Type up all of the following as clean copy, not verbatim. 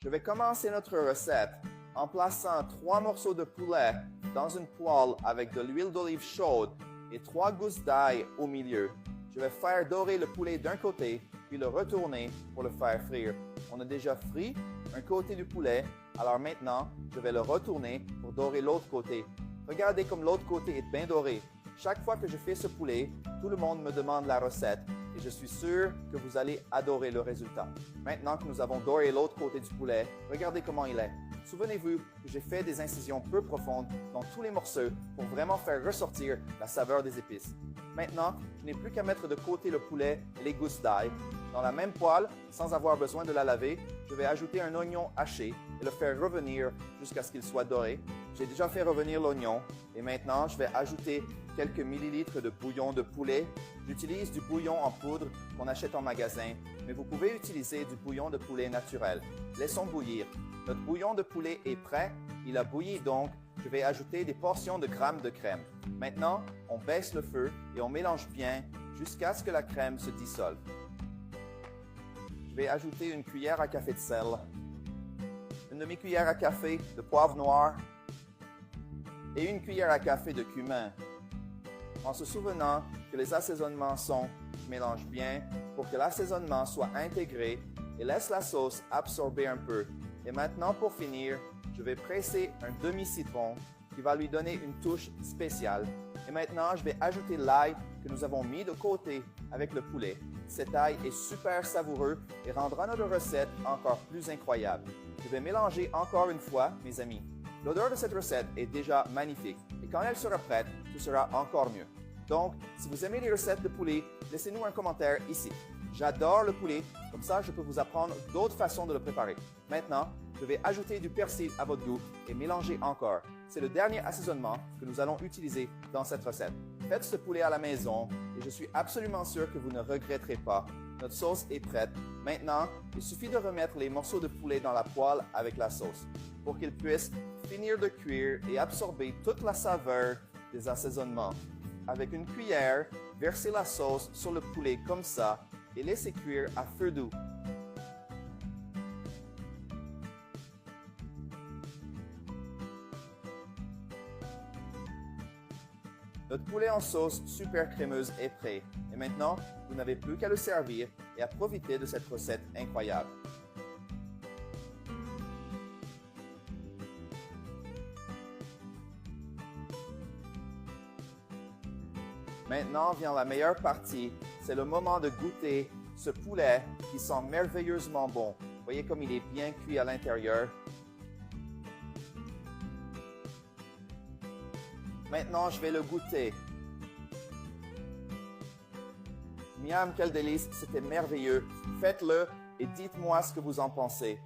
Je vais commencer notre recette en plaçant 3 morceaux de poulet dans une poêle avec de l'huile d'olive chaude et 3 gousses d'ail au milieu. Je vais faire dorer le poulet d'un côté, puis le retourner pour le faire frire. On a déjà frit un côté du poulet, alors maintenant, je vais le retourner pour dorer l'autre côté. Regardez comme l'autre côté est bien doré. Chaque fois que je fais ce poulet, tout le monde me demande la recette et je suis sûr que vous allez adorer le résultat. Maintenant que nous avons doré l'autre côté du poulet, regardez comment il est. Souvenez-vous que j'ai fait des incisions peu profondes dans tous les morceaux pour vraiment faire ressortir la saveur des épices. Maintenant, je n'ai plus qu'à mettre de côté le poulet et les gousses d'ail. Dans la même poêle, sans avoir besoin de la laver, je vais ajouter un oignon haché et le faire revenir jusqu'à ce qu'il soit doré. J'ai déjà fait revenir l'oignon et maintenant, je vais ajouter quelques millilitres de bouillon de poulet. J'utilise du bouillon en poudre qu'on achète en magasin, mais vous pouvez utiliser du bouillon de poulet naturel. Laissons bouillir. Notre bouillon de poulet est prêt. Il a bouilli donc. Je vais ajouter des portions de grammes de crème. Maintenant, on baisse le feu et on mélange bien jusqu'à ce que la crème se dissolve. Je vais ajouter une cuillère à café de sel, une demi-cuillère à café de poivre noir et une cuillère à café de cumin. En se souvenant que les assaisonnements sont, je mélange bien pour que l'assaisonnement soit intégré et laisse la sauce absorber un peu. Et maintenant, pour finir, je vais presser un demi-citron qui va lui donner une touche spéciale. Et maintenant, je vais ajouter l'ail que nous avons mis de côté avec le poulet. Cet ail est super savoureux et rendra notre recette encore plus incroyable. Je vais mélanger encore une fois, mes amis. L'odeur de cette recette est déjà magnifique et quand elle sera prête, tout sera encore mieux. Donc, si vous aimez les recettes de poulet, laissez-nous un commentaire ici. J'adore le poulet, comme ça je peux vous apprendre d'autres façons de le préparer. Maintenant, je vais ajouter du persil à votre goût et mélanger encore. C'est le dernier assaisonnement que nous allons utiliser dans cette recette. Faites ce poulet à la maison et je suis absolument sûr que vous ne regretterez pas. Notre sauce est prête. Maintenant, il suffit de remettre les morceaux de poulet dans la poêle avec la sauce pour qu'ils puissent finir de cuire et absorber toute la saveur des assaisonnements. Avec une cuillère, versez la sauce sur le poulet comme ça et laissez cuire à feu doux. Notre poulet en sauce super crémeuse est prêt. Et maintenant, vous n'avez plus qu'à le servir et à profiter de cette recette incroyable. Maintenant vient la meilleure partie, c'est le moment de goûter ce poulet qui sent merveilleusement bon. Voyez comme il est bien cuit à l'intérieur. Maintenant, je vais le goûter. Miam, quel délice, c'était merveilleux. Faites-le et dites-moi ce que vous en pensez.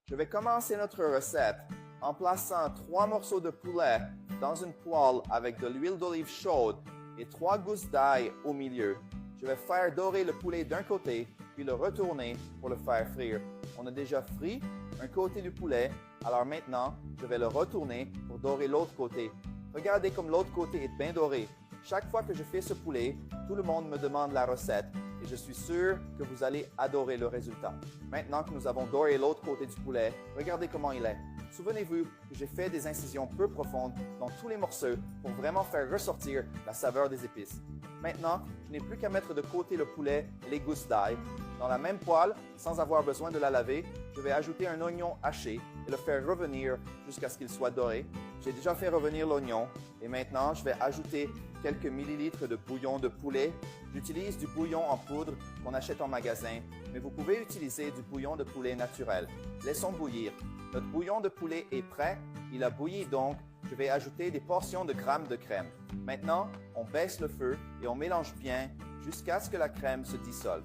Je vais commencer notre recette en plaçant 3 morceaux de poulet dans une poêle avec de l'huile d'olive chaude et 3 gousses d'ail au milieu. Je vais faire dorer le poulet d'un côté, puis le retourner pour le faire frire. On a déjà frit un côté du poulet, alors maintenant, je vais le retourner pour dorer l'autre côté. Regardez comme l'autre côté est bien doré. Chaque fois que je fais ce poulet, tout le monde me demande la recette et je suis sûr que vous allez adorer le résultat. Maintenant que nous avons doré l'autre côté du poulet, regardez comment il est. Souvenez-vous que j'ai fait des incisions peu profondes dans tous les morceaux pour vraiment faire ressortir la saveur des épices. Maintenant, je n'ai plus qu'à mettre de côté le poulet et les gousses d'ail. Dans la même poêle, sans avoir besoin de la laver, je vais ajouter un oignon haché et le faire revenir jusqu'à ce qu'il soit doré. J'ai déjà fait revenir l'oignon et maintenant, je vais ajouter quelques millilitres de bouillon de poulet. J'utilise du bouillon en poudre qu'on achète en magasin, mais vous pouvez utiliser du bouillon de poulet naturel. Laissons bouillir. Notre bouillon de poulet est prêt. Il a bouilli donc. Je vais ajouter des portions de grammes de crème. Maintenant, on baisse le feu et on mélange bien jusqu'à ce que la crème se dissolve.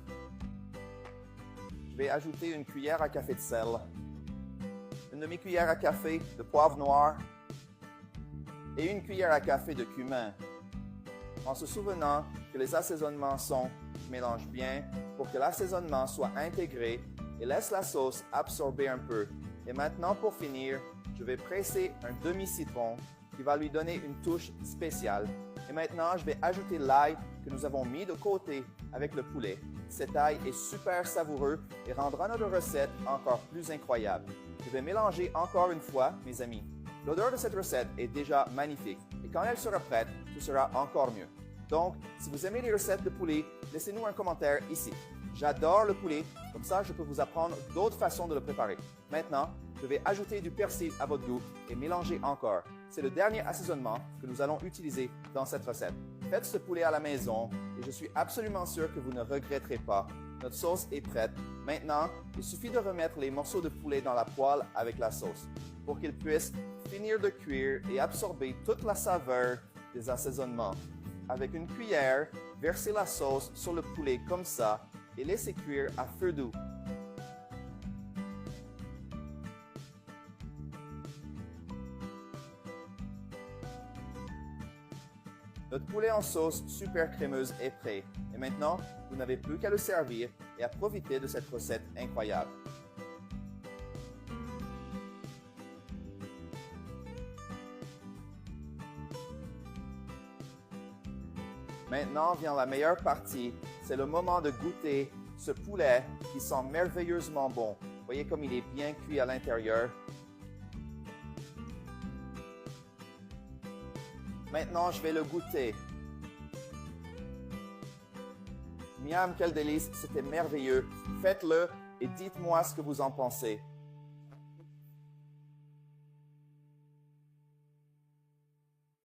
Je vais ajouter une cuillère à café de sel, une demi-cuillère à café de poivre noir et une cuillère à café de cumin. En se souvenant que les assaisonnements sont, je mélange bien pour que l'assaisonnement soit intégré et laisse la sauce absorber un peu. Et maintenant, pour finir, je vais presser un demi-citron qui va lui donner une touche spéciale. Et maintenant, je vais ajouter l'ail que nous avons mis de côté avec le poulet. Cet ail est super savoureux et rendra notre recette encore plus incroyable. Je vais mélanger encore une fois, mes amis. L'odeur de cette recette est déjà magnifique et quand elle sera prête, ce sera encore mieux. Donc, si vous aimez les recettes de poulet, laissez-nous un commentaire ici. J'adore le poulet, comme ça je peux vous apprendre d'autres façons de le préparer. Maintenant, je vais ajouter du persil à votre goût et mélanger encore. C'est le dernier assaisonnement que nous allons utiliser dans cette recette. Faites ce poulet à la maison et je suis absolument sûr que vous ne regretterez pas. Notre sauce est prête. Maintenant, il suffit de remettre les morceaux de poulet dans la poêle avec la sauce pour qu'ils puissent finir de cuire et absorber toute la saveur des assaisonnements. Avec une cuillère, versez la sauce sur le poulet comme ça et laissez cuire à feu doux. Notre poulet en sauce super crémeuse est prêt. Et maintenant, vous n'avez plus qu'à le servir et à profiter de cette recette incroyable. Maintenant vient la meilleure partie, c'est le moment de goûter ce poulet qui sent merveilleusement bon. Voyez comme il est bien cuit à l'intérieur. Maintenant, je vais le goûter. Miam, quel délice, c'était merveilleux. Faites-le et dites-moi ce que vous en pensez.